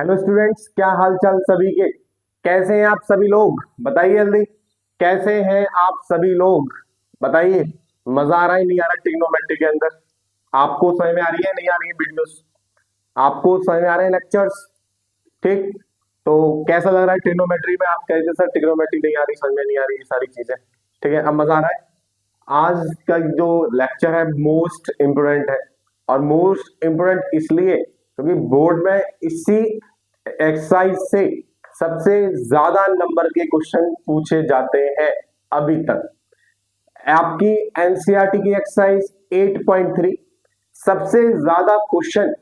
Hello students, क्या हाल चाल सभी के। कैसे हैं आप सभी लोग, बताइए जल्दी। कैसे हैं आप सभी लोग, बताइए। मजा आ रहा है नहीं आ रहा है ट्रिग्नोमेट्री के अंदर? आपको समझ में आ रही है नहीं आ रही है वीडियोस? आपको समझ में आ रहे हैं लेक्चर्स? ठीक। तो कैसा लग रहा है ट्रिग्नोमेट्री में? आप कहते सर ट्रिग्नोमेट्री नहीं आ रही, समझ में नहीं आ रही, ये सारी चीजें। ठीक है, अब मजा आ रहा है। आज का जो लेक्चर है मोस्ट इम्पोर्टेंट है। और मोस्ट इम्पोर्टेंट इसलिए क्योंकि बोर्ड में इसी एक्सरसाइज से सबसे ज्यादा नंबर के क्वेश्चन पूछे जाते हैं अभी तक। आपकी एनसीईआरटी की एक्सरसाइज 8.3 सबसे ज्यादा क्वेश्चन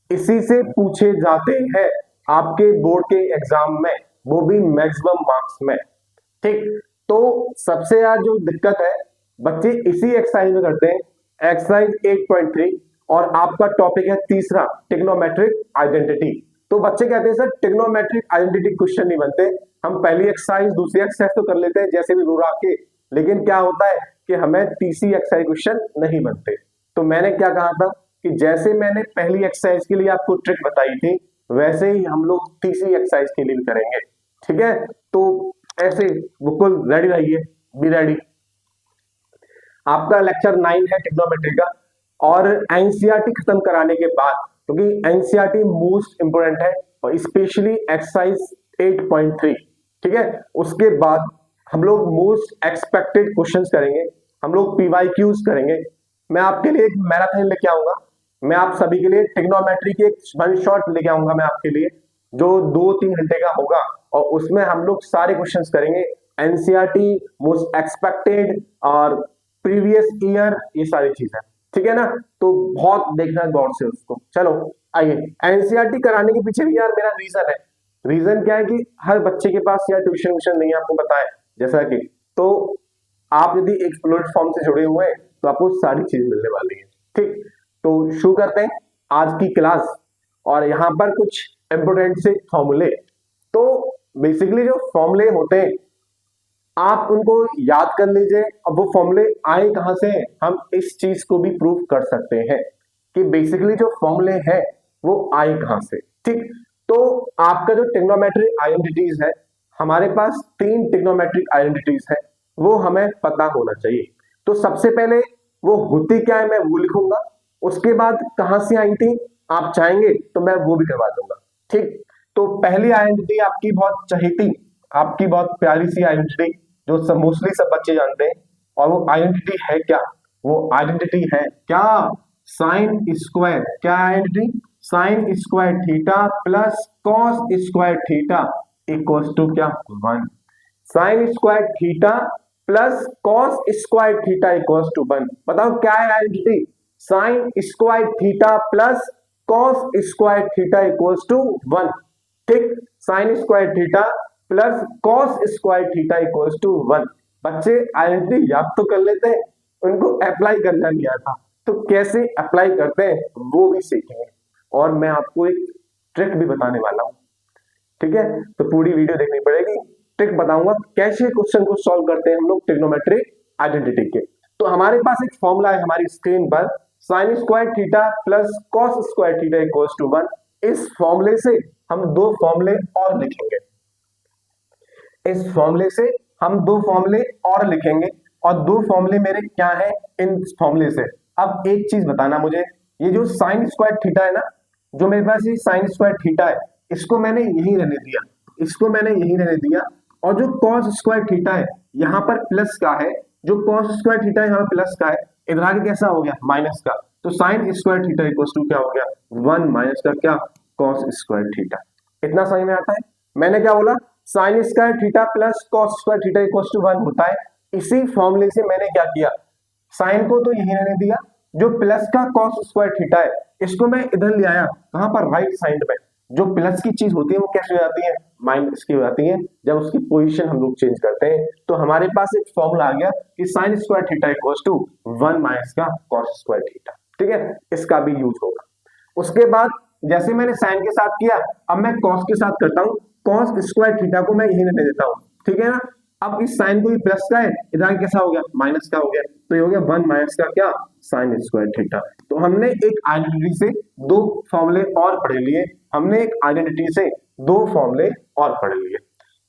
इसी से पूछे जाते हैं आपके बोर्ड के एग्जाम में, वो भी मैक्सिमम मार्क्स में। ठीक। तो सबसे ज्यादा जो दिक्कत है बच्चे इसी एक्सरसाइज में करते हैं, एक्सरसाइज 8.3। और आपका टॉपिक है तीसरा, टिग्नोमेट्रिक आइडेंटिटी। तो बच्चे कहते हैं सर टिग्नोमेट्रिक आइडेंटिटी क्वेश्चन नहीं बनते, हम पहली एक्सरसाइज दूसरी एक्सरसाइज तो कर लेते हैं जैसे भी रूरा के, लेकिन क्या होता है कि हमें तीसरी एक्सरसाइज क्वेश्चन नहीं बनते। तो मैंने क्या कहा था कि जैसे मैंने पहली एक्सरसाइज के लिए आपको ट्रिक बताई थी, वैसे ही हम लोग तीसरी एक्सरसाइज के लिए भी करेंगे। ठीक है, तो ऐसे बिल्कुल रेडी रहिए, बी रेडी। आपका लेक्चर 9 है ट्रिग्नोमेट्री का। और एनसीईआरटी खत्म कराने के बाद, क्योंकि एनसीईआरटी मोस्ट इंपोर्टेंट है और स्पेशली एक्सरसाइज 8.3, ठीक है, उसके बाद हम लोग मोस्ट एक्सपेक्टेड क्वेश्चंस करेंगे, हम लोग पीवाईक्यूज करेंगे। मैं आपके लिए एक मैराथन लेके आऊंगा, मैं आप सभी के लिए ट्रिग्नोमेट्री की एक वन शॉट लेके आऊंगा मैं आपके लिए, जो 2-3 घंटे का होगा। और उसमें हम लोग सारे क्वेश्चंस करेंगे, एनसीईआरटी, मोस्ट एक्सपेक्टेड और प्रीवियस ईयर, ये सारी चीजें। ठीक है ना, तो बहुत देखना गौर से उसको। चलो आइए, एनसीईआरटी कराने के पीछे भी यार मेरा रीजन है। रीजन क्या है कि हर बच्चे के पास यार ट्यूशन व्यूशन नहीं है, आपको पता है जैसा कि। तो आप यदि एक प्लेटफॉर्म से जुड़े हुए हैं तो आपको सारी चीज मिलने वाली है। ठीक, तो शुरू करते हैं आज की क्लास। और यहाँ पर कुछ इंपोर्टेंट से फॉर्मूले। तो बेसिकली जो फॉर्मूले होते हैं आप उनको याद कर लीजिए। अब वो फॉर्मूले आए कहां से, हम इस चीज को भी प्रूव कर सकते हैं कि बेसिकली जो फॉर्मूले हैं वो आए कहां से। ठीक, तो आपका जो ट्रिग्नोमेट्रिक आइडेंटिटीज है, हमारे पास 3 ट्रिग्नोमेट्रिक आइडेंटिटीज है, वो हमें पता होना चाहिए। तो सबसे पहले वो होती क्या है मैं वो लिखूंगा, उसके बाद कहां से आई थी आप चाहेंगे तो मैं वो भी करवा दूंगा। ठीक, तो पहली आइडेंटिटी आपकी बहुत चहेती, आपकी बहुत प्यारी सी आइडेंटिटी जो सब मोस्टली सब बच्चे जानते हैं। और वो आइडेंटिटी है क्या, वो आइडेंटिटी है क्या, साइन स्क्वायर। क्या identity, sine square theta plus cos square theta equals to क्या, 1। Sine square theta plus cos square theta equals to 1। बताओ क्या है identity, sine square theta plus cos square theta equals to 1। ठीक, sine square theta plus cos square theta equals to 1। बच्चे identity याद तो कर लेते हैं, उनको अप्लाई करना नहीं आता, तो कैसे अप्लाई करते हैं वो भी सीखेंगे। और मैं आपको एक ट्रिक भी बताने वाला हूं। ठीक है, तो पूरी वीडियो देखनी पड़ेगी, ट्रिक बताऊंगा कैसे क्वेश्चन को सॉल्व करते हैं हम लोग ट्रिग्नोमेट्रिक आइडेंटिटी के। तो हमारे पास एक फॉर्मूला है हमारी स्क्रीन पर, sine square theta plus cos square theta equals to 1। इस फॉर्मूले से हम 2 फॉर्मूले और लिखेंगे, इस फॉर्मूले से हम 2 फॉर्मूले और लिखेंगे। और 2 फॉर्मूले मेरे क्या है इन फॉर्मूले से। अब एक चीज बताना मुझे, ये जो साइन स्क्वायर थीटा है ना, जो मेरे पास ये साइन स्क्वायर थीटा है, इसको मैंने यही रहने दिया, इसको मैंने यही रहने दिया। और जो कॉस स्क्वायर थीटा है यहाँ पर प्लस का है, जो कॉस स्क्वायर थीटा है यहाँ प्लस का है, इधर आगे कैसा हो गया माइनस का। तो sine square theta equals to क्या हो गया, 1 माइनस का क्या, कॉस स्क्वायर थीटा। इतना समझ में आता है। मैंने क्या बोला, sine square theta plus cos square theta equals to 1 होता है। इसी फॉर्मूले से मैंने क्या किया, साइन को तो यही रहने दिया, जो प्लस का कॉस स्क्वायर थीटा है इसको मैं इधर ले आया, कहां पर, राइट साइड में। जो प्लस की चीज होती है वो कैसे हो जाती है, माइनस की हो जाती है जब उसकी पोजीशन हम लोग चेंज करते हैं। तो हमारे पास एक फॉर्मूला आ गया कि sine square theta equals to 1 minus का कॉस स्क्वायर थीटा। ठीक है, इसका भी यूज होगा। उसके बाद जैसे मैंने साइन के साथ किया, अब मैं कॉस के साथ करता हूं, कॉस स्क्वायर थीटा को मैं यही रहने देता हूं। ठीक है ना, अब इस साइन को भी प्लस का है, इधर कैसा हो गया, माइनस का हो गया, तो ये हो गया 1 माइनस का क्या, साइन स्क्वायर थीटा। तो हमने एक आइडेंटिटी से 2 फॉर्मूले और पढ़ लिए, हमने एक आइडेंटिटी से दो फॉर्मूले और पढ़ लिए।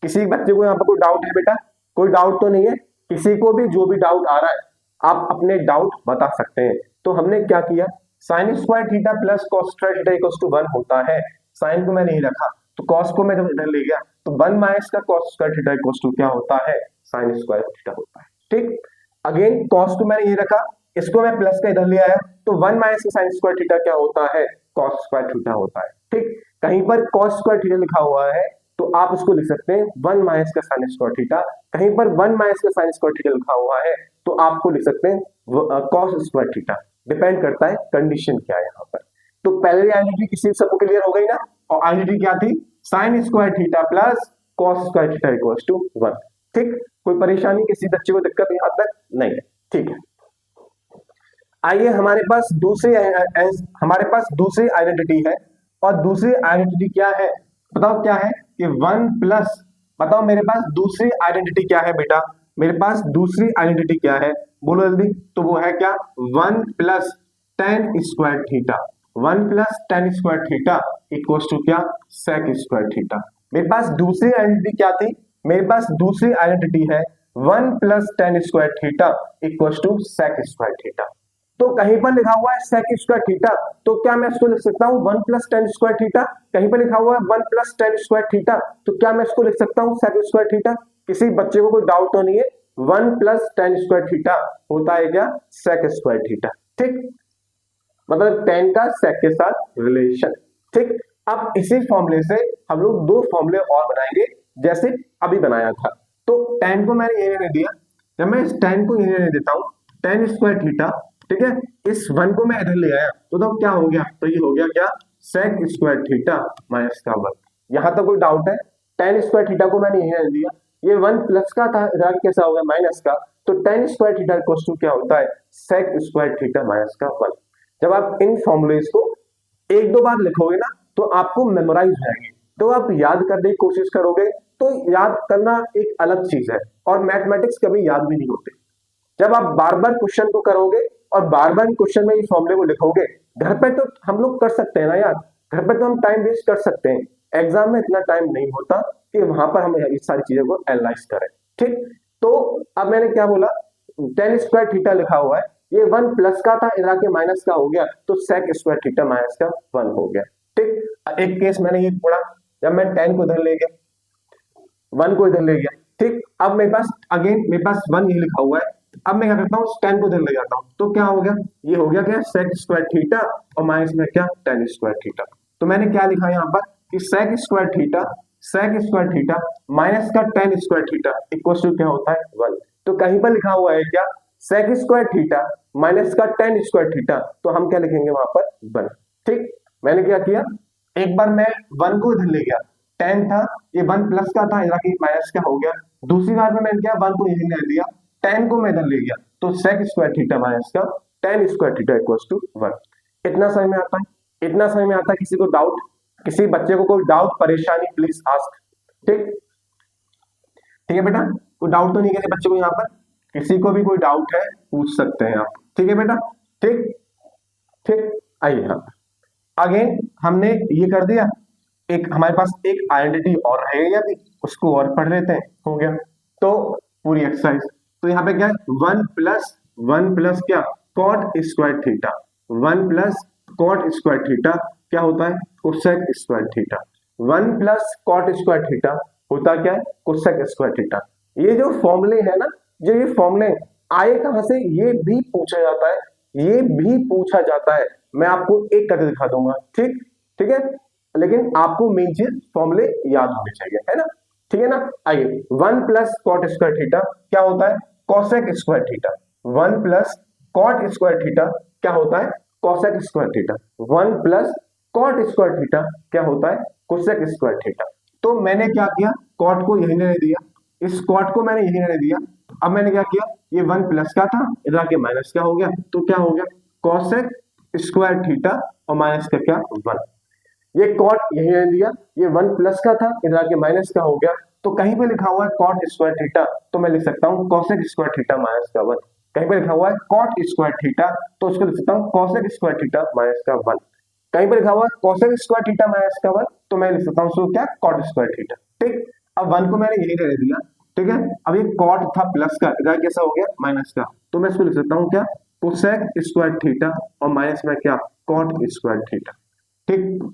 किसी बच्चे को यहाँ पर कोई डाउट है बेटा? कोई डाउट तो नहीं है? किसी को भी जो भी डाउट आ रहा है आप अपने डाउट बता सकते हैं। तो हमने क्या किया, sine square theta plus cos square theta equals to 1 होता है। साइन को मैं नहीं रखा तो कॉस को मैं इधर ले गया, तो 1 माइनस का cos square theta equals to क्या होता है, साइन स्क्वायर थीटा होता है। ठीक, अगेन कॉस को मैंने ये रखा, इसको मैं प्लस का इधर ले आया, तो 1 माइनस का साइन स्क्वायर थीटा क्या होता है, कॉस स्क्वायर थीटा होता है। ठीक, कहीं पर कॉस स्क्वायर थीटा लिखा हुआ है तो आप उसको लिख सकते हैं 1 माइनस का साइन स्क्वायर थीटा, कहीं पर 1 माइनस का साइन स्क्वायर थीटा लिखा हुआ है तो आपको लिख सकते हैं कॉस स्क्वायर थीटा। डिपेंड करता है कंडीशन क्या है यहाँ पर। तो पहले आइडेंटिटी किसी सबको क्लियर हो गई ना, और आइडेंटिटी क्या थी, sine square theta plus cos square theta equals to 1। ठीक, कोई परेशानी, किसी बच्चे को दिक्कत यहाँ तक नहीं है? ठीक है, आइए हमारे पास दूसरी आइडेंटिटी है, और दूसरी आइडेंटिटी क्या है बताओ, क्या है कि 1 प्लस, बताओ मेरे पास दूसरी आइडेंटिटी क्या है बेटा, मेरे पास दूसरी आइडेंटिटी क्या है, बोलो जल्दी। तो वो है क्या, 1 plus tan square theta, 1 plus tan square theta equals to क्या, सेक स्क्वायर थीटा। मेरे पास दूसरी आइडेंटिटी क्या थी, मेरे पास दूसरी आइडेंटिटी है 1 plus tan square theta equals to sec square theta. तो कहीं पर लिखा हुआ है सेक स्क्वायर थीटा, तो क्या मैं इसको लिख सकता हूँ 1 प्लस टेन स्क्वायर थीटा? कहीं पर लिखा हुआ है 1 प्लस टेन स्क्वायर थीटा, तो क्या मैं इसको लिख सकता हूँ सेक स्क्वायर थीटा? किसी बच्चे को कोई डाउट तो नहीं है, 1 प्लस टेन स्क्वायर थीटा होता है क्या, सेक स्क्वायर थीटा। ठीक, मतलब टेन का सेक के साथ रिलेशन। ठीक, अब इसी फॉर्मूले से हम लोग दो फॉर्मूले और बनाएंगे जैसे अभी बनाया था। तो टेन को मैंने ये नहीं दिया, जब मैं इस टेन को ये नहीं देता हूं, टेन स्क्वायर थीटा, ठीक है, इस 1 को मैं इधर ले आया तो क्या हो गया, तो ये हो गया क्या, सेक स्क्वायर थीटा माइनस का 1। यहां तक कोई डाउट है? टेन स्क्वायर थीटा को मैंने यही दिया, ये 1 प्लस का था, इधर कैसा हो गया माइनस का, तो tan square theta equals to क्या होता है, सेक स्क्वायर थीटा माइनस का 1। जब आप इन फॉर्मूलेस को एक दो बार लिखोगे ना तो आपको मेमोराइज हो जाएंगे, तो आप याद करने की कोशिश करोगे तो याद करना एक अलग चीज है, और मैथमेटिक्स कभी याद भी नहीं होते। जब आप बार बार क्वेश्चन को करोगे और बार बार क्वेश्चन में ये फॉर्मूले को लिखोगे, घर पे तो हम लोग कर सकते हैं ना यार, घर पे तो हम टाइम वेस्ट कर सकते हैं, एग्जाम में इतना टाइम नहीं होता कि वहां पर हम इस सारी चीजों को एनालाइज करें। ठीक, तो अब मैंने क्या बोला, टेन स्क्वायर थीटा लिखा हुआ है, ये 1 प्लस का था, इधर के माइनस का हो गया, तो सेक स्क्वायर थीटा माइनस का 1 हो गया। ठीक, एक केस मैंने ये पढ़ा, जब मैं 10 को इधर ले गया, 1 को इधर ले गया। ठीक, अब मेरे पास अगेन मेरे पास 1 ये लिखा हुआ है, अब मैं क्या करता हूँ, 10 को इधर ले जाता हूँ, तो क्या हो गया, ये हो गया क्या, सेक स्क्वायर थीटा और माइनस में क्या, टेन स्क्वायर थीटा। तो मैंने क्या लिखा यहाँ पर कि सेक स्क्वायर थीटा माइनस का tan square theta equal to क्या होता है, 1। तो कहीं पर लिखा हुआ है क्या, सेक स्क्वायर थीटा माइनस का टेन स्क्वायर थीटा, तो हम क्या लिखेंगे वहां पर, 1। ठीक, मैंने क्या किया, एक बार मैं 1 को इधर ले गया, 10 था, ये 1 प्लस का था, इधर माइनस का हो गया। दूसरी बार में मैंने क्या, 1 को इधर ले दिया, 10 को मैं इधर ले गया, तो सेक स्क्वायर थीटा माइनस का tan square theta equals to 1। इतना समझ में आता है? इतना समझ में आता है? किसी को डाउट, किसी बच्चे को कोई डाउट परेशानी, प्लीज आस्क। ठीक, ठीक है बेटा, कोई डाउट तो नहीं है बच्चे को यहाँ पर? किसी को भी कोई डाउट है पूछ सकते हैं आप, ठीक है बेटा? ठीक ठीक, आइए यहाँ अगेन हमने ये कर दिया, एक हमारे पास एक आइडेंटिटी और रहेगी अभी, उसको और पढ़ लेते हैं, हो गया तो पूरी एक्सरसाइज। तो यहाँ पे क्या है, 1 प्लस क्या, cot square theta, 1 plus cot square theta क्या होता है, cosec square theta. 1 plus cot square theta होता क्या है, कोसेक स्क्वायर थीटा। ये जो फॉर्मूले है ना, जो ये फॉर्मूले आए कहां से, ये भी पूछा जाता है, ये भी पूछा जाता है, मैं आपको एक करके दिखा दूंगा। ठीक, ठीक है, लेकिन आपको मेन चीज फॉर्मूले याद होने चाहिए, है ना? ठीक है ना? आइए, 1 प्लस कॉट स्क्वायर थीटा क्या होता है, cosec square theta. 1 plus cot square theta क्या होता है, cosec square theta. 1 plus cot square theta क्या होता है, कोसेक स्क्वायर थीटा। तो मैंने क्या किया, कॉट को यही रहने दिया, इस कॉट को मैंने यही रहने दिया। अब मैंने क्या किया, ये 1 प्लस का था, इधर के माइनस क्या हो गया, तो क्या हो गया, कोसेक स्क्वायर थीटा और माइनस का क्या, 1। ये कॉट यही रहने दिया, ये 1 प्लस का था, इधर के माइनस का हो गया, तो कहीं पे लिखा हुआ है कॉट स्क्वायर थीटा, तो मैं लिख सकता हूँ कोसेक स्क्वायर थीटा माइनस का 1। कहीं पे लिखा हुआ है कॉट स्क्वायर थीटा, तो उसको लिख सकता हूँ कोसेक स्क्वायर थीटा माइनस का 1। कहीं पर लिखा हुआ कोसेक स्क्वायर थीटा माइनस का 1, तो मैं लिख सकता हूँ उसको क्या, कॉट स्क्वायर थीटा। ठीक, अब 1 को मैंने यही रहने दिया। ठीक है, अब ये कॉट था प्लस का, इधर कैसा हो गया माइनस का, तो मैं इसको लिख सकता हूँ क्या, कोसेक स्क्वायर थीटा और माइनस में क्या, कॉट स्क्वायर थीटा। ठीक,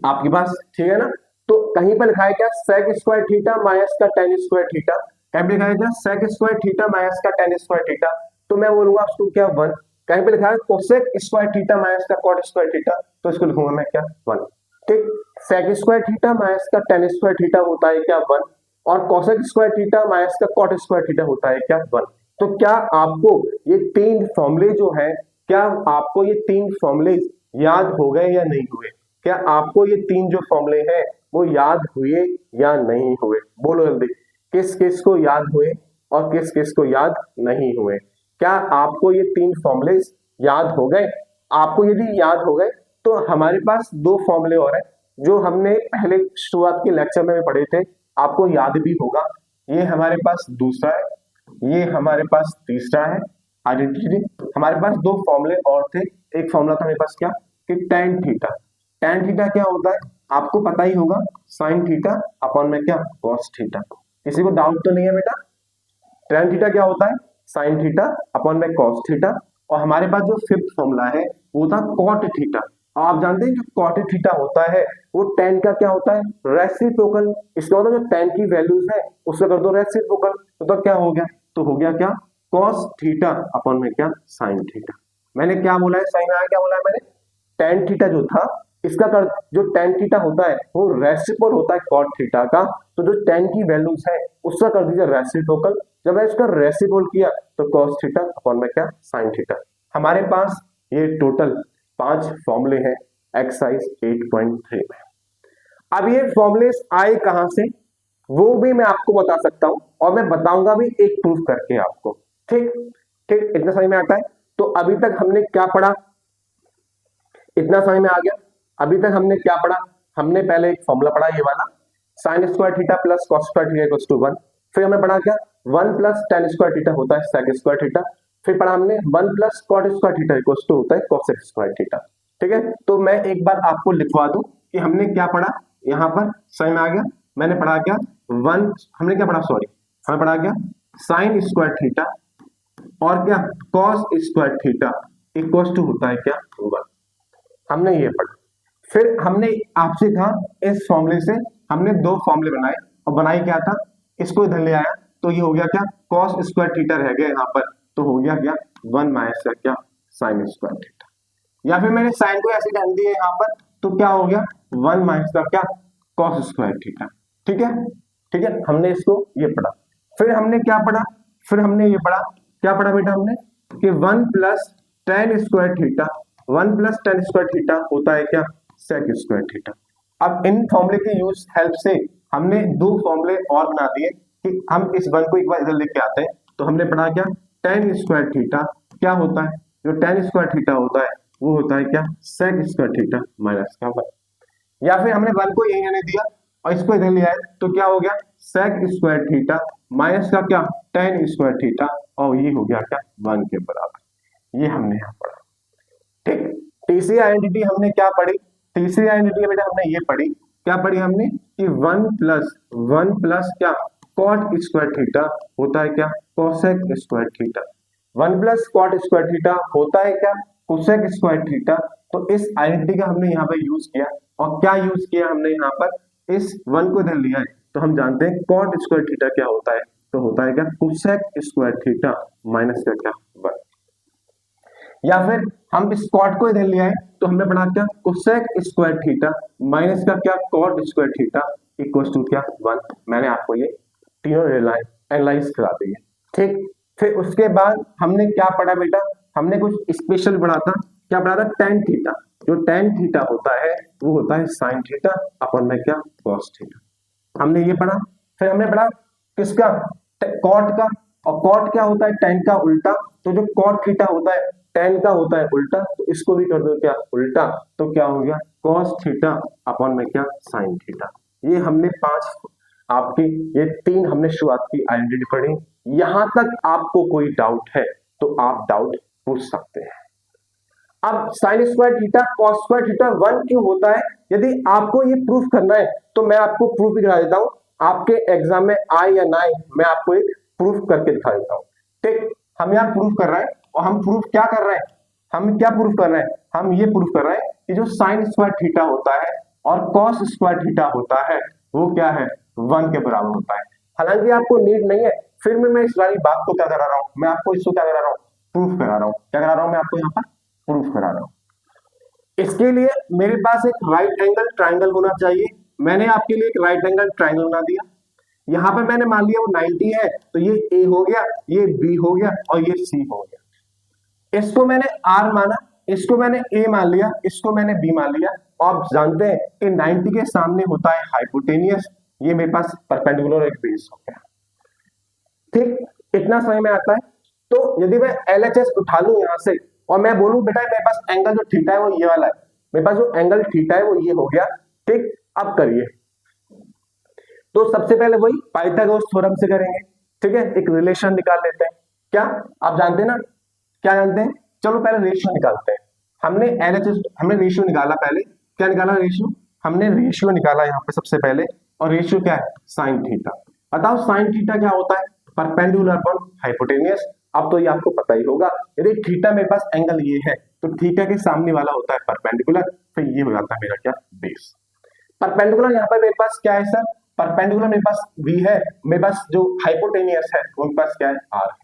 आपके पास ठीक है ना। तो कहीं पर लिखा है क्या, सेक स्क्वायर थीटा माइनस का टेन स्क्वायर थीटा, कहीं पर लिखा है क्या, सेक स्क्वायर थीटा माइनस का टेन स्क्वायर थीटा, तो मैं बोलूंगा उसको क्या 1। कहीं पे लिखा है कोसेक स्क्वायर थीटा माइनस का कॉट स्क्वायर थीटा, तो इसको लिखूंगा मैं क्या 1। ठीक, सेक स्क्वायर थीटा माइनस का टेन स्क्वायर थीटा होता है क्या 1, और कोसेक स्क्वायर थीटा माइनस का कॉट स्क्वायर थीटा होता है क्या 1। तो क्या आपको ये तीन फॉर्मूले जो है, क्या आपको ये तीन फॉर्मूले याद हो गए या नहीं हुए? क्या आपको ये तीन जो फॉर्मूले हैं वो याद हुए या नहीं हुए? बोलो जल्दी, किस किस को याद हुए और किस किस को याद नहीं हुए? क्या आपको ये तीन फॉर्मूले याद हो गए? आपको यदि याद हो गए तो हमारे पास दो फॉर्मूले और हैं जो हमने पहले शुरुआत के लेक्चर में पढ़े थे, आपको याद भी होगा। ये हमारे पास दूसरा है, ये हमारे पास तीसरा है आइडेंटिटी। हमारे पास दो फॉर्मूले और थे, एक फॉर्मूला था मेरे पास क्या, कि टेन थीटा। टेन थीटा क्या होता है आपको पता ही होगा, साइन थीटा अपॉन में क्या, कॉस थीटा। किसी को डाउट तो नहीं है बेटा? टेन थीटा क्या होता है, साइन थीटा अपॉन में कॉस थीटा। और हमारे पास जो फिफ्थ फॉर्मूला है वो था कॉट थीटा। आप जानते हैं जो कॉट थीटा होता है वो टेन का क्या होता है, रेसिप्रोकल। इसका मतलब जो टेन की वैल्यूज है उससे कर दो रेसिप्रोकल, तो क्या हो गया, तो हो गया क्या, कॉस थीटा अपॉन में क्या, साइन थीटा। मैंने क्या बोला है, साइन आया, क्या बोला है मैंने, टेन थीटा जो था इसका कर, जो टेन थीटा होता है वो रेसिप्रोकल होता है कॉट थीटा का, तो जो टेन की वैल्यूज है उसका कर दीजिए रेसिप्रोकल। जब मैं इसका रेसिप्रोकल किया तो कॉस थीटा अपॉन में क्या, साइन थीटा। हमारे पास ये टोटल 5 फॉर्मूले हैं एक्सरसाइज 8.3 में। अब ये फॉर्मूले आए कहां से वो भी मैं आपको बता सकता हूं, और मैं बताऊंगा भी एक प्रूफ करके आपको। ठीक ठीक, इतना समझ में आता है? तो अभी तक हमने क्या पढ़ा, इतना समझ में आ गया? अभी तक हमने क्या पढ़ा, हमने पहले एक फॉर्मूला पढ़ा ये वाला, sine square theta plus cos square theta equals to 1। फिर हमने पढ़ा क्या, 1 प्लस टेन स्क्वायर थीटा होता है सेक स्क्वायर थीटा। फिर पढ़ा हमने 1 plus cot square theta equals to होता है कोसेक स्क्वायर थीटा। ठीक है, तो मैं एक बार आपको लिखवा दूं कि हमने क्या पढ़ा, यहां पर समझ में आ गया? मैंने पढ़ा क्या, हमने क्या पढ़ा, सॉरी, हमने पढ़ा क्या, साइन स्क्वायर थीटा और क्या, cos square theta equals to होता है क्या 1। हमने ये पढ़ा। फिर हमने आपसे कहा इस फॉर्मूले से हमने दो फॉर्मूले बनाए, और बनाई क्या था, इसको इधर ले आया तो ये हो गया क्या, कॉस स्क्वायर थीटा रह गया यहाँ पर, तो हो गया क्या 1 माइनस का क्या, साइन स्क्वायर थीटा। या फिर मैंने साइन को ऐसे कर दिया यहाँ पर, तो क्या हो गया 1 माइनस का क्या, कॉस स्क्वायर थीटा। ठीक है, ठीक है, हमने इसको ये पढ़ा। फिर हमने क्या पढ़ा, फिर हमने ये पढ़ा, क्या पढ़ा बेटा हमने, कि 1 plus tan square theta, 1 plus tan square theta होता है क्या, सेक स्क्वायर थीटा। अब इन फॉर्मूले के यूज हेल्प से हमने दो फॉर्मूले और बना दिए कि हम इस 1 को एक बार इधर लेके आते हैं। तो हमने पढ़ा क्या, टेन स्क्वायर थीटा क्या होता है, जो टेन स्क्वायर थीटा होता है वो होता है क्या, सेक स्क्वायर थीटा माइनस का 1। या फिर हमने 1 को यही रहने दिया और इसको इधर ले आए तो क्या हो गया, सेक स्क्वायर थीटा माइनस का क्या, टेन स्क्वायर थीटा, और ये हो गया क्या 1 के बराबर। ये हमने यहाँ पढ़ा। ठीक, तीसरी आइडेंटिटी हमने क्या पढ़ी, तीसरी आइडेंटिटी बेटा हमने ये पढ़ी, क्या पढ़ी हमने, कि 1 प्लस क्या, कॉट स्क्वायर थीटा होता है क्या, cosec square theta. 1 plus cot square theta होता है क्या, कोसेक स्क्वायर थीटा। तो इस आइडेंटिटी का हमने यहाँ पर यूज किया, और क्या यूज किया हमने यहाँ पर, इस 1 को इधर लिया है तो हम जानते हैं कॉट स्क्वायर थीटा क्या होता है, तो होता है क्या, कोसेक स्क्वायर थीटा माइनस का क्या 1। या फिर हम इस कॉट को इधर ले आए तो हमने पढ़ा क्या, कोसेक स्क्वायर थीटा माइनस का क्या, cot square theta equal to क्या 1। मैंने आपको ये तीनों एनालाइज करा दी है। ठीक, फिर उसके बाद हमने क्या पढ़ा बेटा, हमने कुछ स्पेशल पढ़ा था, क्या पढ़ा था, टेन थीटा। जो टेन थीटा होता है वो होता है साइन थीटा अपॉन में क्या, कॉस थीटा। हमने ये पढ़ा। फिर हमने पढ़ा किसका, कॉट का, और कॉट क्या होता है, टेन का उल्टा। तो जो कॉट थीटा होता है टेन का होता है उल्टा, तो इसको भी कर दो क्या, उल्टा, तो क्या हो गया, कॉस थीटा अपॉन में क्या, साइन थीटा। ये हमने 5 आपकी, ये 3 हमने शुरुआत की आइडेंटिटी पढ़ी। यहां तक आपको कोई डाउट है तो आप डाउट पूछ सकते हैं। अब sign square theta cos square theta 1 क्यों होता है, यदि आपको ये प्रूफ करना है तो मैं आपको प्रूफ भी करा देता हूं, आपके एग्जाम में आए या ना आए मैं आपको एक प्रूफ करके दिखा देता हूं। ठीक, हम यहाँ प्रूफ कर रहे हैं और हम प्रूफ क्या कर रहे हैं, हम क्या प्रूफ कर रहे हैं, हम ये प्रूफ कर रहे हैं कि जो साइन स्क्वायर थीटा होता है और कॉस स्क्वायर थीटा होता है वो क्या है, 1 के बराबर होता है। हालांकि आपको नीड नहीं है, फिर मैं इस वाली बात को क्या करा रहा हूं, मैं आपको इसको क्या करा रहा हूं, प्रूफ करा रहा हूं। क्या करा रहा हूं मैं आपको यहाँ पर, प्रूफ करा रहा हूं। इसके लिए मेरे पास एक राइट एंगल ट्राइंगल होना चाहिए। मैंने आपके लिए एक राइट एंगल ट्राइंगल बना दिया। यहां पर मैंने मान लिया वो 90 है, तो ये ए हो गया, ये बी हो गया और ये सी हो गया। इसको मैंने आर माना, इसको मैंने ए मान लिया, इसको मैंने बी मान लिया। और आप जानते हैं कि 90 के सामने होता है हाइपोटेनियस, ये मेरे पास परपेंडिकुलर एक बेस हो गया। ठीक, इतना समझ में आता है। तो यदि मैं LHS उठा लूं यहां से और मैं बोलूं बेटा मेरे पास एंगल जो थीटा है वो ये वाला है, मेरे पास जो एंगल थीटा है वो ये हो गया। ठीक, अब करिए, तो सबसे पहले वही पाइथागोरस थ्योरम से करेंगे। ठीक है, एक रिलेशन निकाल लेते हैं। क्या आप जानते हैं ना, क्या जानते हैं, चलो पहले रेशियो निकालते हैं। हमने LHS हमने रेशियो निकाला, पहले क्या निकाला, रेशियो, हमने रेशियो निकाला यहाँ पे सबसे पहले। और रेशियो क्या है, साइन थीटा। बताओ साइन थीटा क्या होता है, परपेंडिकुलर अपॉन हाइपोटेनियस। अब तो ये आपको पता ही होगा, यदि थीटा मेरे पास एंगल ये है तो थीटा के सामने वाला होता है परपेंडिकुलर, फिर ये हो जाता है मेरा क्या, बेस। परपेंडिकुलर यहाँ पर मेरे पास क्या है सर, परपेंडिकुलर मेरे पास v है, मेरे पास जो हाइपोटेनियस है वो मेरे पास क्या है, r है।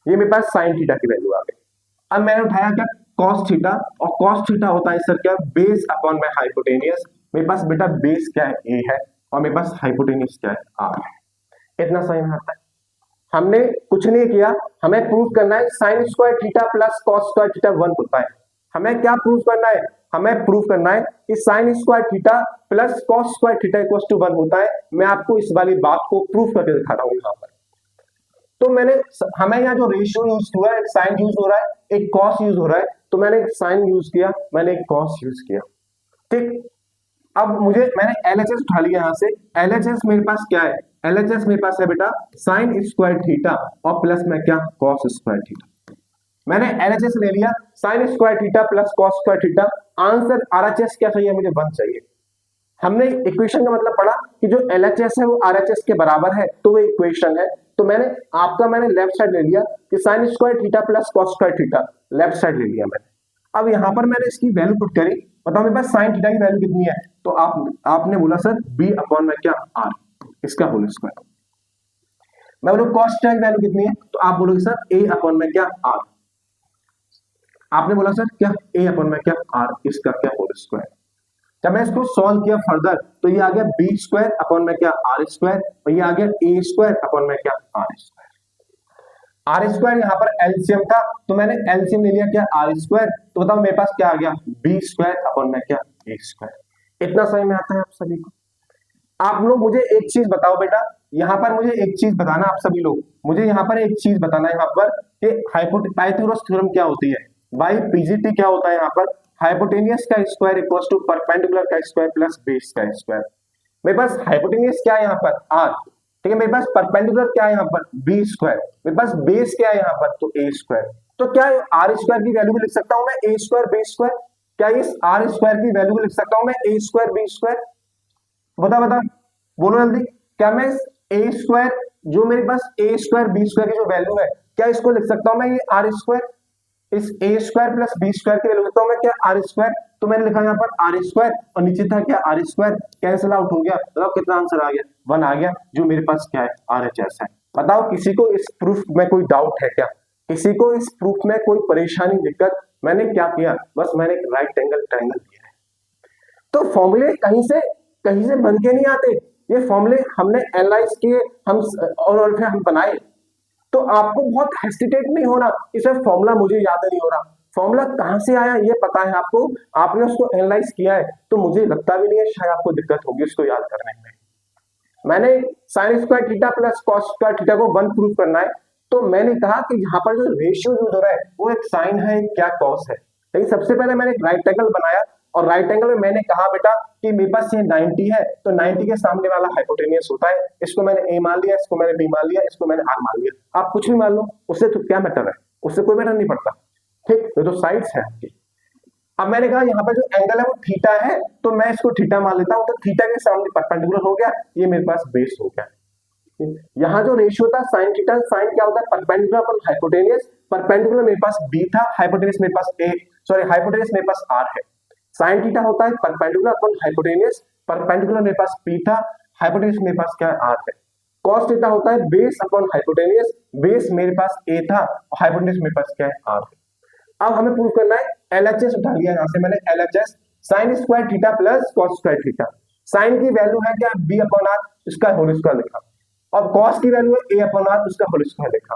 ये मेरे पास साइन थीटा की वैल्यू आ गई। अब मैंने उठाया क्या, कॉस थीटा, और कॉस थीटा होता है सर क्या, बेस अपॉन में हाइपोटेनियस। मेरे पास बेटा बेस क्या है, a है, और मेरे पास हाइपोटेनियस क्या है, r है। इतना सही में आता है। हमने कुछ नहीं किया, हमें प्रूव करना है sign square theta plus cos square theta 1 होता है। हमें क्या प्रूव करना है, हमें प्रूव करना है कि sine square theta plus cos square theta equals to 1 होता है। मैं आपको इस वाली बात को प्रूव करके दिखा रहा हूं यहाँ पर। तो हमें यहाँ जो रेशियो यूज हुआ है, एक साइन यूज हो रहा है, एक कॉस यूज हो रहा है, तो मैंने एक साइन यूज किया, मैंने एक कॉस यूज किया। ठीक, अब मैंने LHS उठा लिया यहाँ से। LHS मेरे पास क्या है, LHS मेरे पास है बेटा साइन स्क्वायर थीटा और प्लस में क्या, कॉस स्क्वायर थीटा। मैंने LHS ले लिया, sign square theta plus cos square theta. Answer RHS क्या चाहिए मुझे, 1 चाहिए। हमने इक्वेशन का मतलब पढ़ा कि जो LHS है वो RHS के बराबर है, तो वो इक्वेशन है। तो मैंने लेफ्ट साइड ले लिया कि sine square theta plus cos square theta, left side ले लिया मैंने। अब यहां पर मैंने इसकी वैल्यू पुट करी, बताओ मेरे पास साइन थीटा की वैल्यू कितनी है, तो आपने बोला सर b अपॉन में क्या, r, इसका होल स्क्वायर। मैं बोलूं कॉस थीटा की वैल्यू कितनी है, तो आप बोलोगे सर a अपॉन में क्या, r। आपने बोला सर क्या, a अपॉन में क्या, r, इसका क्या होल स्क्वायर। जब मैं इसको सॉल्व किया फर्दर तो ये आ गया b स्क्वायर अपॉन में क्या, r स्क्वायर, और ये आ गया a स्क्वायर अपॉन में क्या, r स्क्वायर। आर स्क्वायर यहाँ पर एलसीएम था, तो मैंने एलसीएम ले लिया क्या, आर स्क्वायर। तो बताओ मेरे पास क्या आ गया, बी स्क्वायर अपॉन में क्या, ए स्क्वायर। इतना समझ में आता है आप सभी को। आप लोग मुझे एक चीज बताओ बेटा, यहाँ पर मुझे एक चीज बताना, आप सभी लोग मुझे यहाँ पर एक चीज बताना है यहाँ पर कि पाइथागोरस थ्योरम क्या होती है, बाई पीजीटी क्या होता है यहाँ पर, हाइपोटेनियस का स्क्वायर इक्वल्स टू परपेंडिकुलर का स्क्वायर प्लस बेस का स्क्वायर। मेरे पास हाइपोटेनियस क्या है यहाँ पर, आर, ठीक है, मेरे पास परपेंडिकुलर क्या है यहाँ पर, बी स्क्वायर, मेरे पास बेस क्या है यहाँ पर, तो ए स्क्वायर। तो क्या आर स्क्वायर की वैल्यू भी लिख सकता हूं मैं, ए स्क्वायर बी स्क्वायर। क्या इस आर स्क्वायर की वैल्यू भी लिख सकता हूं मैं, ए स्क्वायर बी स्क्वायर। बता बोलो जल्दी, क्या मैं ए स्क्वायर जो मेरे पास ए स्क्वायर बी स्क्वायर की जो वैल्यू है, क्या इसको लिख सकता हूं मैं, ये आर स्क्वायर, इस ए स्क्वायर प्लस बी स्क्वायर की वैल्यू लिखता हूं मैं क्या, आर स्क्वायर। तो मैंने लिखा यहाँ पर आर स्क्वायर और नीचे था क्या, आर स्क्वायर, कैंसिल आउट हो गया। बताओ कितना आंसर आ गया, 1 आ गया, जो मेरे पास क्या है, RHS है। बताओ किसी को इस प्रूफ में कोई डाउट है क्या, किसी को इस प्रूफ में कोई परेशानी, दिक्कत। मैंने क्या किया, बस मैंने एक राइट एंगल ट्रायंगल दिया है। तो फॉर्मूले कहीं से बन के नहीं आते, ये फॉर्मूले हमने एनालाइज किए, और फिर हम बनाए। तो आपको बहुत हेस्टिटेट नहीं होना, इसे फॉर्मूला मुझे याद नहीं हो रहा, फॉर्मूला कहां से आया ये पता है आपको, आपने उसको एनालाइज किया है, तो मुझे लगता भी नहीं है शायद आपको दिक्कत होगी उसको याद करने में। मैंने sign square theta plus cos square theta को 1 प्रूव करना है, तो मैंने कहा कि यहाँ पर जो रेशियो यूज हो रहा है वो एक साइन है, एक क्या कॉस है। लेकिन सबसे पहले मैंने एक राइट एंगल बनाया, और राइट एंगल में मैंने कहा बेटा कि मेरे पास ये 90 है, तो 90 के सामने वाला हाइपोटेनियस होता है। इसको मैंने ए मान लिया, इसको मैंने बी मान लिया, इसको मैंने आर मान लिया। आप कुछ भी मान लो, उससे तो क्या मैटर है, उससे कोई मैटर नहीं पड़ता। ठीक, ये तो साइड्स है आपकी। अब मैंने कहा यहाँ पर जो एंगल है वो थीटा है, तो मैं इसको थीटा मान लेता हूं, तो थीटा के सामने परपेंडिकुलर हो गया, ये मेरे पास बेस हो गया। यहाँ जो रेशियो था साइन थीटा, साइन क्या होता है परपेंडिकुलर अपॉन हाइपोटेनियस, परपेंडिकुलर मेरे पास बी था, हाइपोटेनियस मेरे पास ए, सॉरी हाइपोटेनियस मेरे पास आर है। साइन थीटा होता है परपेंडिकुलर अपॉन हाइपोटेनियस, परपेंडिकुलर मेरे पास पी था, हाइपोटेनियस मेरे पास क्या आर है। कॉस थीटा होता है बेस अपॉन हाइपोटेनियस, बेस मेरे पास ए था और हाइपोटेनियस मेरे पास क्या है आर है। अब हमें प्रूव करना है, एलएचएस उठा लिया यहां से मैंने, LHS sine square theta plus cos square theta. Sine की वैल्यू है क्या बी अपॉन आर, इसका होल स्क्वायर लिखा, और कॉस की वैल्यू है ए अपॉन आर, उसका होल स्क्वायर लिखा।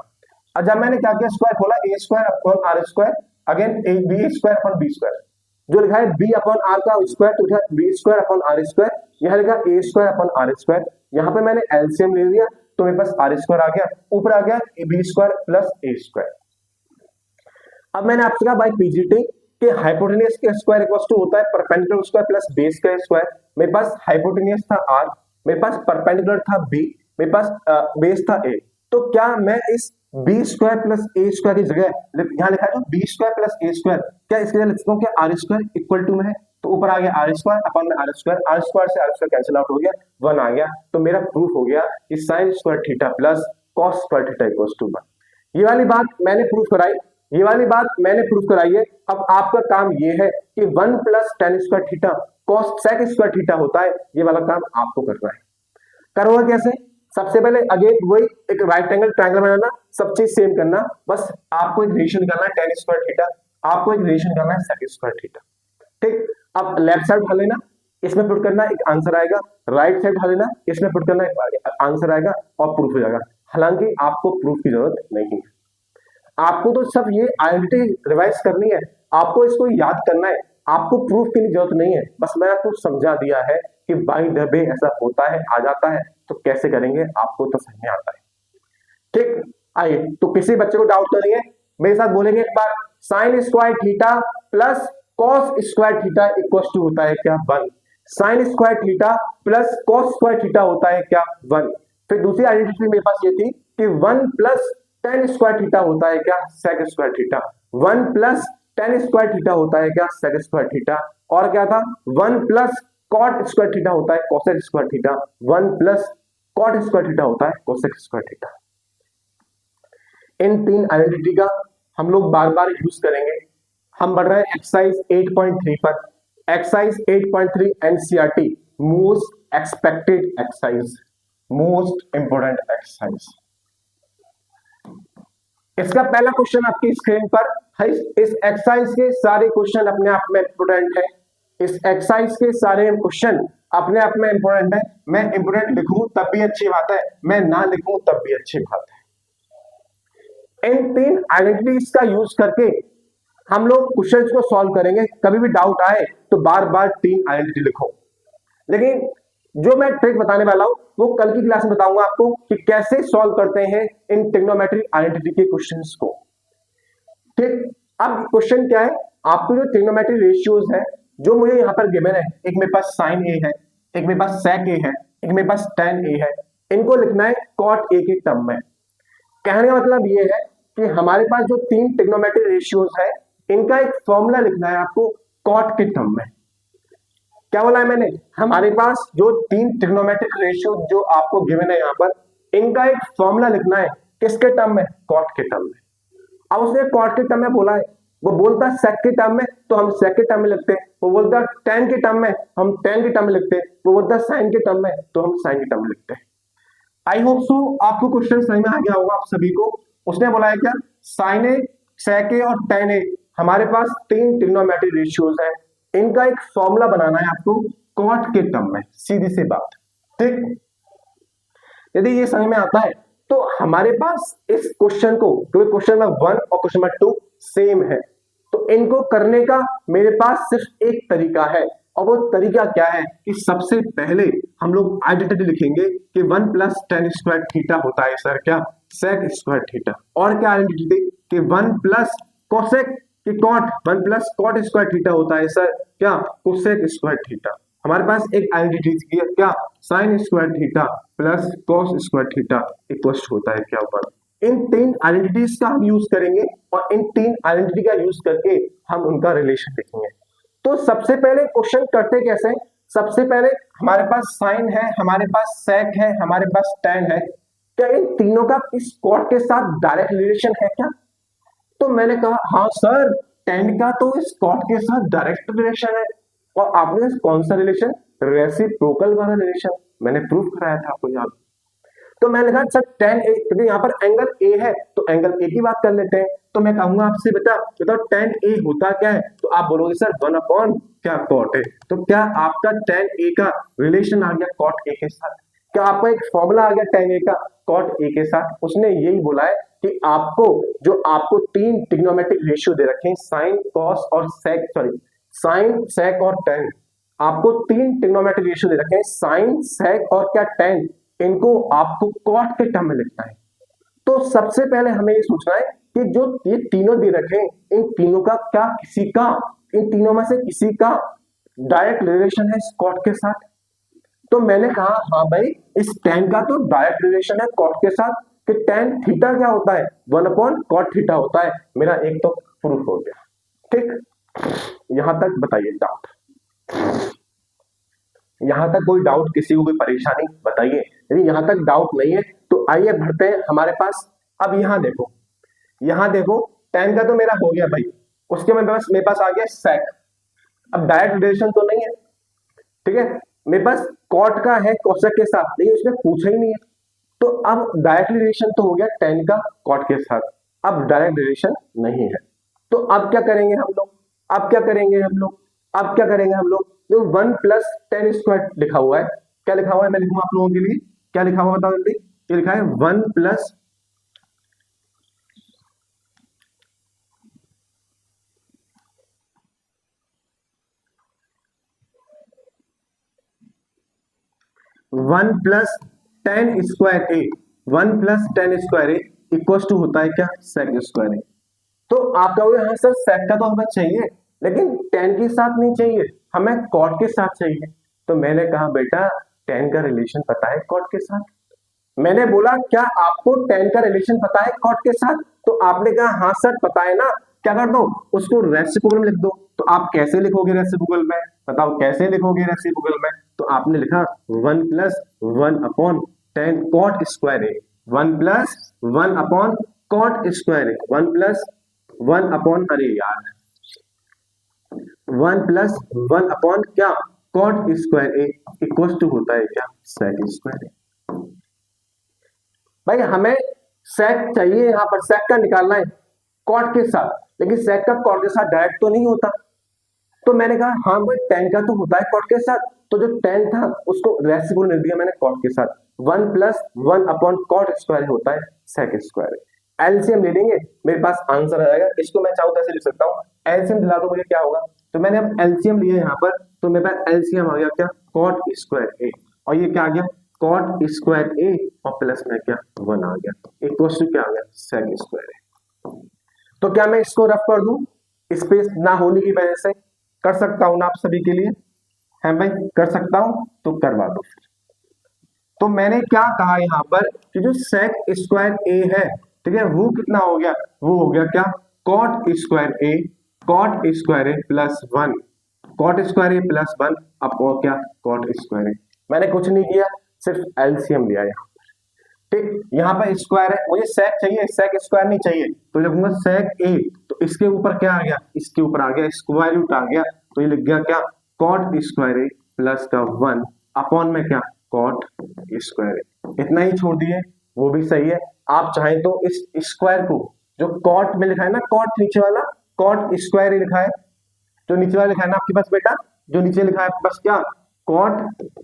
और जब मैंने क्या किया स्क्वायर खोला, A square upon R square, again A B square upon B square, जो लिखा है बी अपॉन आर का स्क्वायर तो लिखा B square upon R square, यहाँ लिखा ए स्क्वायर अपॉन आर स्क्वायर, यहाँ पे मैंने एलसीएम ले लिया तो मेरे पास आर स्क्वायर आ गया, ऊपर आ गया बी स्क्वायर प्लस ए स्क्वायर। अब मैंने आपसे कहा बाय पीजीटी कि हाइपोटेनियस के स्क्वायर इक्वल्स टू होता है परपेंडिकुलर स्क्वायर प्लस बेस का स्क्वायर। मेरे पास हाइपोटेनियस था आर, मेरे पास परपेंडिकुलर था बी, मेरे पास बेस था ए, तो क्या मैं इस बी स्क्वायर प्लस ए स्क्वायर की जगह यहाँ लिखा है बी स्क्वायर प्लस ए स्क्वायर, क्या इसके लिए लिख सकता हूँ क्या आर स्क्वायर इक्वल टू में है, तो ऊपर आ गया आर स्क्वायर अपॉन में आर स्क्वायर, आर स्क्वायर से आर स्क्वायर कैंसिल आउट हो गया, 1 आ गया, तो मेरा प्रूफ हो गया कि sine square theta plus cos square theta equals to 1। ये वाली बात मैंने प्रूफ कराई, ये वाली बात मैंने प्रूफ कराई है। अब आपका काम ये है कि 1 plus tan square theta cos sec square theta होता है, ये वाला काम आपको करना है। करोगे कैसे, सबसे पहले अगेन वही एक राइट एंगल ट्रायंगल बनाना, सब चीज सेम करना, बस आपको एक रिलेशन करना है टेन स्क्वायर थीटा, आपको एक रिलेशन करना है सेक स्क्वायर थीटा, ठीक। अब लेफ्ट साइड उठा लेना, इसमें पुट करना एक आंसर आएगा, राइट साइड उठा लेना, इसमें पुट करना एक आंसर आएगा और प्रूफ हो जाएगा। हालांकि आपको प्रूफ की जरूरत नहीं है, आपको तो सब ये आइडेंटिटी रिवाइज करनी है, आपको इसको याद करना है, आपको प्रूफ की जरूरत नहीं है, बस मैंने आपको समझा दिया है कि बाय द वे ऐसा होता है, आ जाता है, तो कैसे करेंगे आपको तो समझ में आता है, ठीक। आइए, तो किसी बच्चे को डाउट नहीं है, मेरे साथ बोलेंगे एक बार, sine square theta plus cos square theta equal to होता है क्या 1, sine square theta plus cos square theta होता है क्या 1। फिर दूसरी आइडेंटिटी मेरे पास ये थी कि 1 प्लस टेन स्क्वायर थीटा होता है क्या sec square theta, 1 plus tan square theta होता है क्या सेक स्क्वायर थीटा, और क्या था 1 प्लस कॉट स्क्वायर थीटा होता है cosec square theta, 1 plus cot square theta होता है कोसेक स्क्वायर थीटा। इन तीन आइडेंटिटी का हम लोग बार बार यूज करेंगे। हम बढ़ रहे हैं एक्सरसाइज 8.3 पर, exercise 8.3 NCERT most expected exercise, most important exercise. इसका पहला क्वेश्चन आपकी स्क्रीन पर है, इस एक्सरसाइज के सारे क्वेश्चन अपने आप में इंपोर्टेंट है, इस एक्सरसाइज के सारे क्वेश्चन अपने आप में इंपोर्टेंट है। मैं इंपोर्टेंट लिखूं तब भी अच्छी बात है, मैं ना लिखूं तब भी अच्छी बात है। इन तीन आइडेंटिटीज का यूज करके हम लोग क्वेश्चंस को सॉल्व करेंगे। कभी भी डाउट आए तो बार बार तीन आइडेंटिटी लिखो, लेकिन जो मैं ट्रिक बताने वाला हूं वो कल की क्लास में बताऊंगा आपको कि कैसे सॉल्व करते हैं इन ट्रिग्नोमेट्रिक आइडेंटिटी के क्वेश्चंस को, ठीक। अब क्वेश्चन क्या है, आपको जो ट्रिग्नोमेट्रिक रेशियोज है जो मुझे यहाँ पर गिवन है, एक मेरे पास साइन ए है, एक मेरे पास सेक ए है, एक मेरे पास टेन ए है, इनको लिखना है कॉट ए के टर्म में। कहने का मतलब ये है कि हमारे पास जो तीन ट्रिग्नोमेट्रिक रेशियोज है इनका एक फॉर्मूला लिखना है आपको कॉट के टर्म में। क्या बोला है मैंने, हमारे पास जो तीन ट्रिग्नोमेट्रिक रेशियो जो आपको गिवन है यहाँ पर, इनका एक फॉर्मूला लिखना है किसके टर्म में, कॉट के टर्म में। अब उसने कॉट के टर्म में बोला है, वो बोलता है सेक के टर्म में तो हम सेक के टर्म में लिखते हैं, वो बोलता है टेन के टर्म में हम टेन के टर्म में लिखते हैं, वो बोलता है साइन के टर्म में तो हम साइन के टर्म में लिखते हैं। आई होप सो आपको क्वेश्चन समझ में आ गया होगा आप सभी को। उसने बोला है क्या, साइन ए, सेक ए और टेन ए हमारे पास तीन ट्रिग्नोमेट्रिक रेशियोज है, इनका एक फॉर्मूला बनाना है आपको कॉट के टर्म में, सीधी सी बात, ठीक। यदि ये समझ में आता है तो हमारे पास इस क्वेश्चन को, क्योंकि क्वेश्चन नंबर 1 और क्वेश्चन नंबर 2 सेम है, तो इनको करने का मेरे पास सिर्फ एक तरीका है, और वो तरीका क्या है कि सबसे पहले हम लोग आइडेंटिटी लिखेंगे कि 1 प्लस टेन स्क्वायर थीटा होता है सर क्या सेक स्क्वायर थीटा, और क्या आइडेंटिटी कि 1 प्लस कोसेक कि cot 1 plus cot square theta होता है सर क्या कोसेक स्क्वायर थीटा। हमारे पास एक आइडेंटिटी क्या sine square theta plus cos square theta equal होता है क्या 1। इन तीन आइडेंटिटीज का हम यूज करेंगे और इन तीन आइडेंटिटी का यूज करके हम उनका रिलेशन देखेंगे। तो सबसे पहले क्वेश्चन करते कैसे हैं? सबसे पहले हमारे पास साइन है, हमारे पास सेक है, हमारे पास टेन है, क्या इन तीनों का इस कॉट के साथ डायरेक्ट रिलेशन है क्या? तो मैंने कहा हाँ सर, टेन का तो इस कॉट के साथ डायरेक्ट रिलेशन है। और आपने कौन सा रिलेशन? रेसिप्रोकल वाला रिलेशन मैंने प्रूफ कराया था आपको याद। तो मैंने कहा सर टेन ए, क्योंकि यहाँ पर एंगल ए है तो एंगल ए की बात कर लेते हैं। तो मैं कहूंगा आपसे बताओ टेन ए होता क्या है? तो आप बोलोगे सर 1 अपॉन क्या कॉट है। तो क्या आपका टेन ए का रिलेशन आ गया कॉट ए के साथ? क्या आपका एक फॉर्मूला आ गया टेन ए का कॉट ए के साथ? उसने यही बोला है कि आपको तीन ट्रिग्नोमेट्रिक रेशियो दे रखे हैं, साइन कॉस और सेक, सॉरी साइन सेक और टेन। आपको तीन ट्रिग्नोमेट्रिक रेशियो दे रखे हैं, साइन सेक और क्या टेन। इनको आपको कॉट के टर्म में लिखना है। तो सबसे पहले हमें ये सोचना है कि जो ये तीनों दे रखे हैं, इन तीनों का क्या इन तीनों में से किसी का डायरेक्ट रिलेशन है कॉट के साथ? तो मैंने कहा हाँ भाई, इस टेन का तो डायरेक्ट रिलेशन है कॉट के साथ कि टेन थीटा क्या होता है? 1/cot थीटा होता है। मेरा एक तो प्रूफ हो गया। ठीक, यहां तक बताइए डाउट? यहां तक कोई डाउट, किसी को कोई परेशानी बताइए? यदि यहां तक डाउट नहीं है तो आइए बढ़ते हैं हमारे पास। अब यहां देखो टेन का तो मेरा हो गया भाई, उसके मेरे पास आ गया सेक। अब डायरेक्ट रिलेशन तो नहीं है, ठीक है, मेरे पास कॉट का है कोसेक के साथ, लेकिन उसने पूछा ही नहीं है। तो अब डायरेक्ट रिलेशन तो हो गया टेन का कॉट के साथ, अब डायरेक्ट रिलेशन नहीं है। तो अब क्या करेंगे हम लोग? जो 1+10² लिखा हुआ है, क्या लिखा हुआ है? मैं लिखूंगा आप लोगों के लिए, क्या लिखा हुआ बताओ जल्दी। ये लिखा है 1+, one plus tan square A equal to होता है क्या? Sec square A. तो आप कहोगे हाँ सर सेक का तो हमें चाहिए, लेकिन टेन के साथ नहीं चाहिए, हमें कॉट के साथ चाहिए। तो मैंने कहा बेटा टेन का रिलेशन पता है कॉट के साथ? मैंने बोला क्या आपको टेन का रिलेशन पता है कॉट के साथ? तो आपने कहा हाँ सर पता है ना। क्या कर दो, उसको रेसिप्रोकल में लिख दो। तो आप कैसे लिखोगे रेसिप्रोकल में? बताओ कैसे लिखोगे रेसिप्रोकल में? तो आपने लिखा 1+1/10 cot square A, 1+1/cot square A, 1+1 अरे यार 1+1 क्या cot square A equal to होता है क्या? Sec square A. भाई हमें सेक चाहिए, यहां पर सेक का निकालना है कॉट के साथ, लेकिन सेक का कॉट के साथ डायरेक्ट तो नहीं होता। तो मैंने कहा हाँ भाई टेन का तो होता है कॉट के साथ, तो जो टेन था उसको रेसिप्रोकल लिख दिया मैंने कॉट के साथ। 1+1/cot स्क्वायर होता है सेक स्क्वायर। एलसीएम ले लेंगे, मेरे पास आंसर आ जाएगा। इसको मैं चाहूँ तो ऐसे लिख सकता हूँ, एलसीएम दिला दो मुझे क्या होगा। तो मैंने अब एलसीएम लिया यहाँ पर, तो मेरे पास एलसीएम आ गया क्या? कॉट स्क्वायर ए, और ये क्या आ गया? कॉट स्क्वायर ए, और प्लस में क्या 1 आ गया, इक्वल टू क्या आ गया? सेक स्क्वायर ए। तो क्या मैं इसको रफ कर दूं स्पेस ना होने की वजह से? कर सकता हूं ना आप सभी के लिए? है भाई कर सकता हूं तो करवा दो। तो मैंने क्या कहा यहाँ पर कि जो सेक स्क्वायर ए है, ठीक है, वो कितना हो गया? वो हो गया क्या? कॉट स्क्वायर ए, कॉट स्क्वायर ए प्लस 1, कॉट स्क्वायर ए प्लस 1 अब और क्या? कॉट स्क्वायर ए। मैंने कुछ नहीं किया, सिर्फ एलसीएम लिया यहाँ। ठीक, यहाँ पर स्क्वायर है, मुझे सेक चाहिए, सेक स्क्वायर नहीं चाहिए, तो लिखूंगा सेक ए। तो इसके ऊपर क्या आ गया? इसके ऊपर आ गया स्क्वायर रूट आ गया, तो ये लिख गया क्या? कॉट स्क्वायर ए प्लस का 1 अपॉन में क्या? कॉट स्क्वायर ए। इतना ही छोड़ दिए, वो भी सही है। आप चाहें तो इस स्क्वायर को, जो कॉट में लिखा है ना, कॉट नीचे वाला, कॉट स्क्वायर ए लिखा है, जो नीचे वाला लिखा है ना आपके पास बेटा, जो नीचे लिखा है आपके पास क्या? कॉट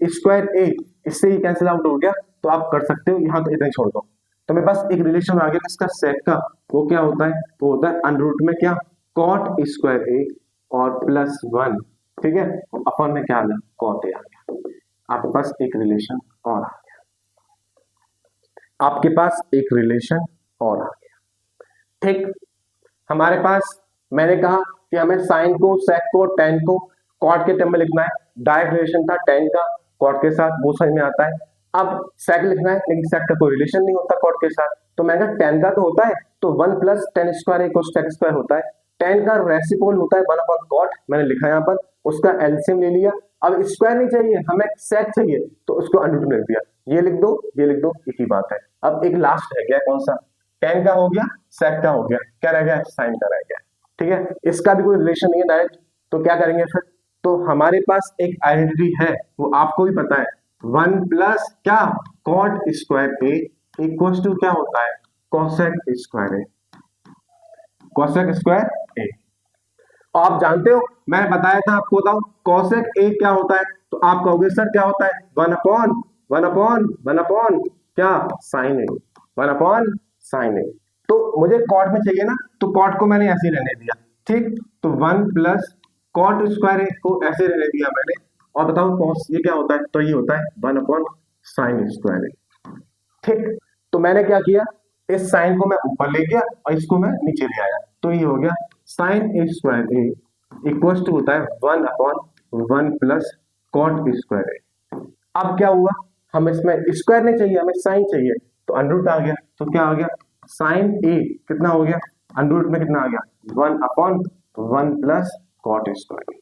स्क्वायर ए, इससे ही कैंसिल आउट हो गया, तो आप कर सकते हो। यहाँ तो इतना ही छोड़ दो। तो मेरे पास एक रिलेशन आ गया इसका सेक का, वो क्या होता है? वो होता है अंडर रूट में क्या? कॉट स्क्वायर ए और प्लस 1, ठीक है, अपन में क्या आ गया? कॉट ए आ गया। आपके पास एक रिलेशन और आ गया, आपके पास एक रिलेशन और आ गया। ठीक, हमारे पास मैंने कहा कि हमें साइन को, सेक को, टेन को कॉट के टर्म में लिखना है। डायरेक्ट रिलेशन था टेन का कॉट के साथ, वो समझ में आता है। अब सेक लिखना है, लेकिन सेक का कोई रिलेशन नहीं होता कॉट के साथ। तो मैंने कहा टेन का तो होता है, तो 1+10² सेक स्क्वायर होता है। टेन का रेसिप्रोकल होता है 1/cot, मैंने लिखा यहाँ पर, उसका एलसीएम ले लिया। अब स्क्वायर नहीं चाहिए, हमें सेक चाहिए, तो उसको अंडर रूट लिख दिया। ये लिख दो, ये लिख दो, एक ही बात है। अब एक लास्ट रह गया, कौन सा? टेन का हो गया, सेक का हो गया, क्या रह गया? साइन का रह गया। ठीक है, इसका भी कोई रिलेशन नहीं है डायरेक्ट, तो क्या करेंगे फिर? तो हमारे पास एक आइडेंटिटी है, वो आपको भी पता है, 1 प्लस क्या? Cot square A equal to क्या होता है? Cosec square A. Cosec square A, आप जानते हो, मैं बताया था आपको, बताऊं कोसेक ए क्या होता है? तो आप कहोगे सर क्या होता है? वन अपॉन क्या? साइन ए, 1 अपॉन साइन ए। तो मुझे कॉट में चाहिए ना, तो कॉट को मैंने ऐसे ही रहने दिया। ठीक, तो 1 प्लस कॉट स्क्वायर ए को ऐसे रहने दिया मैंने। और बताओ कॉस ये क्या होता है? तो ये होता है 1 अपॉन साइन स्क्वायर ए। ठीक, तो मैंने क्या किया, इस साइन को मैं ऊपर ले गया और इसको मैं नीचे ले आया, तो ये हो गया sine A square A equal to होता है 1/1 प्लस कॉट स्क्वायर ए। अब क्या हुआ, हम इसमें स्क्वायर नहीं चाहिए, हमें साइन चाहिए, तो अंडर रूट आ गया। तो क्या आ गया? साइन ए कितना हो गया? अंडर रूट में कितना आ गया? 1/1 प्लस कॉट स्क्वायर।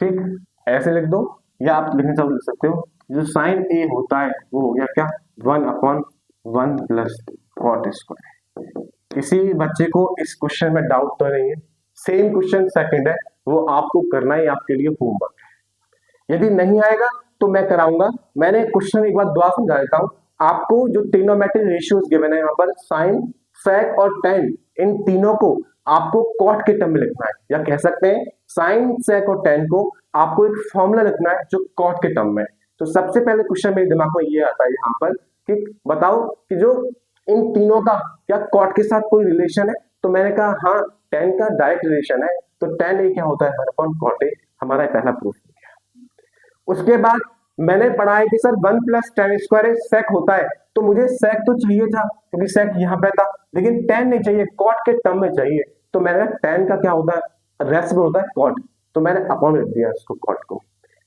ठीक, ऐसे लिख दो, या आप लिखने चाहो लिख सकते हो। जो साइन ए होता है वो हो गया क्या? 1/1 प्लस कॉट स्क्वायर। किसी बच्चे को इस क्वेश्चन में डाउट तो नहीं है? सेम क्वेश्चन सेकंड है, वो आपको करना ही आपके लिए होमवर्क है। यदि नहीं आएगा तो मैं कराऊंगा। मैंने क्वेश्चन एक बार दोबारा समझा देता हूं आपको। जो ट्रिग्नोमेट्रिक रेशियोज गिवन है यहाँ पर, साइन, सेक और टेन, इन तीनों को आपको कॉट के टर्म में लिखना है, या कह सकते हैं साइन, सेक और टेन को आपको एक फॉर्मूला लिखना है जो कॉट के टर्म में। तो सबसे पहले क्वेश्चन मेरे दिमाग में ये आता है यहाँ पर कि बताओ कि जो इन तीनों का क्या कॉट के साथ कोई रिलेशन है? तो मैंने कहा हाँ, टेन का डायरेक्ट रिलेशन है, तो टेन ए क्या होता है? 1/, कॉट ए। हमारा पहला प्रूफ हो गया। उसके बाद मैंने पढ़ा है कि sir 1 plus tan square sec होता है, तो मुझे सेक तो चाहिए था क्योंकि सेक यहाँ पे था, लेकिन टेन नहीं चाहिए, कॉट के टर्म में चाहिए। तो मैंने टेन का क्या होता है? रेसिप्रोकल होता है कॉट, तो मैंने अपॉन लिख दिया इसको, कॉट को।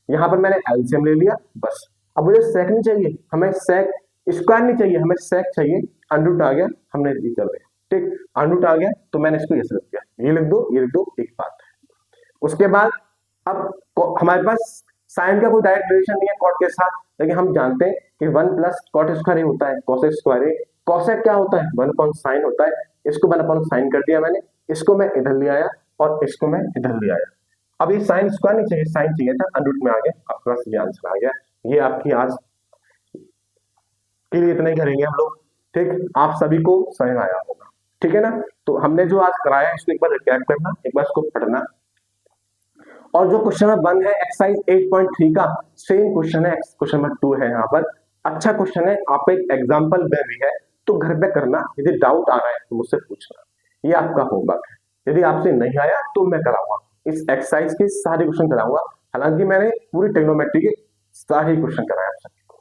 यहाँ पर मैंने एलसीएम ले लिया बस। अब मुझे सेक नहीं चाहिए, हमें सेक स्क्वायर नहीं चाहिए, हमें सेक चाहिए। अंडर रूट आ गया, हमने ये कर दिया। ठीक, अंडर रूट आ गया तो मैंने इसको ऐसे लिख दिया। ये लिख दो, ये लिख दो, एक बात है। उसके बाद अब हमारे पास साइन का कोई डायरेक्ट रिलेशन नहीं है कॉट के साथ, लेकिन हम जानते हैं कि 1 प्लस कॉट स्क्वायर ए होता है कोसेक स्क्वायर ए। कोसेक क्या होता है? 1/sin होता है। इसको 1/sin कर दिया मैंने, इसको मैं इधर ले आया और इसको मैं इधर ले आया। अब ये साइन स्क्वायर नहीं चाहिए, साइन चाहिए था, अंडर रूट में आ गया, आपके पास ये आंसर आ गया। ये आपकी आज के लिए इतना ही करेंगे हम लोग। ठीक, आप सभी को समझ आया होगा, ठीक है ना? तो हमने जो आज कराया है इसको एक बार रिकैप करना, एक बार इसको पढ़ना। और जो क्वेश्चन नंबर 1 है एक्सरसाइज 8.3 का, सेम क्वेश्चन है, क्वेश्चन नंबर 2 है यहाँ पर। अच्छा क्वेश्चन है, आपका एक एग्जाम्पल में भी है, तो घर पे करना। यदि डाउट आ रहा है तो मुझसे पूछना, ये आपका होमवर्क है। यदि आपसे नहीं आया तो मैं कराऊंगा, इस एक्सरसाइज के सारे क्वेश्चन कराऊंगा। हालांकि मैंने पूरी ट्रिग्नोमेट्री के सारे क्वेश्चन कराए आप सबको।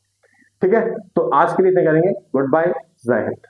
ठीक है, तो आज के लिए इतना करेंगे। गुड बाय, जय हिंद।